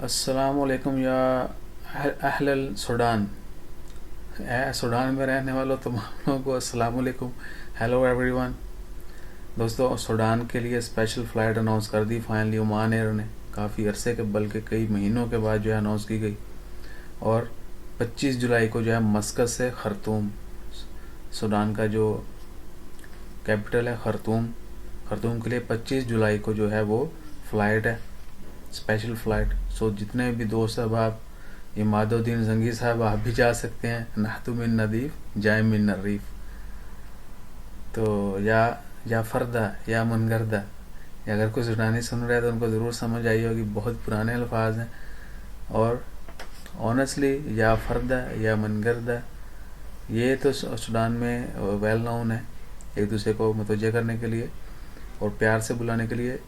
अस्सलाम वालेकुम या अहल सूडान। सूडान में रहने वालों तमाम लोगों को अस्सलाम वालेकुम। Hello everyone. दोस्तों, सूडान के लिए स्पेशल फ़्लाइट अनाउंस कर दी फाइनली ओमान एयर ने। काफ़ी अरसे के बल्कि कई महीनों के बाद जो है अनाउंस की गई, और 25 जुलाई को जो है मस्कत से खरतूम, सूडान का जो कैपिटल है खरतूम के लिए 25 जुलाई को जो है वो फ़्लाइट है, स्पेशल फ़्लाइट। सो जितने भी दोस्त अब आप इमादुद्दीन जंगी साहब आप भी जा सकते हैं। नहतु मिन नदीफ जाए मिन नरीफ। तो या फरदा या मनगरदा, अगर कोई सूडानी सुन रहा है तो उनको ज़रूर समझ आई होगी, बहुत पुराने अल्फाज हैं। और ऑनेस्टली या फरदा या मनगरदा ये तो सूडान में वेल नोन है, एक दूसरे को मुतवज्जे करने के लिए और प्यार से बुलाने के लिए।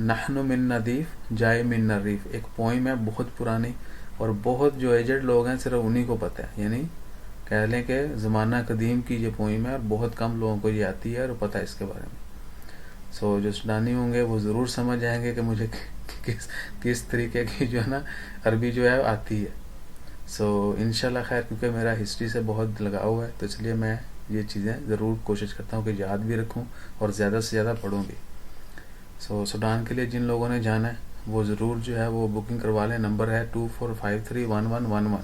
नहनु मिन नदीफ जाए मिन नरीफ एक पोइम है बहुत पुरानी, और बहुत जो एजड लोग हैं सिर्फ उन्हीं को पता है, यानी कह लें कि ज़माना कदीम की ये पोइम है और बहुत कम लोगों को ये आती है और पता है इसके बारे में। सो जो सूडानी होंगे वो ज़रूर समझ आएंगे कि मुझे किस तरीके की जो है ना अरबी जो है आती है। सो इंशाल्लाह खैर, क्योंकि मेरा हिस्ट्री से बहुत लगाव है तो इसलिए मैं ये चीज़ें ज़रूर कोशिश करता हूँ कि याद भी रखूँ और ज़्यादा से ज़्यादा पढ़ूँ भी। सो सूडान के लिए जिन लोगों ने जाना है वो ज़रूर जो है वो बुकिंग करवा लें। नंबर है 24531111।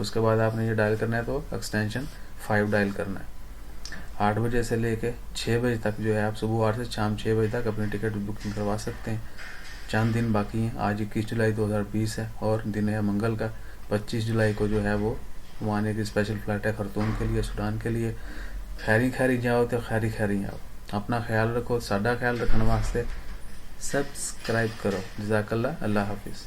उसके बाद आपने ये डायल करना है तो एक्सटेंशन 5 डायल करना है। 8 बजे से लेके 6 बजे तक जो है आप सुबह 8 से शाम 6 बजे तक अपनी टिकट बुकिंग करवा सकते हैं। चंद दिन बाकी हैं। आज 21 जुलाई 2020 है और दिन है मंगल का। 25 जुलाई को जो है वो आने की स्पेशल फ़्लाइट है खरतूम के लिए, सूडान के लिए। खैरी जाओ तो खैरी आओ। अपना ख्याल रखो, साडा ख्याल रखने वास्ते सब्सक्राइब करो। जज़ाकल्लाह। अल्लाह हाफिज़।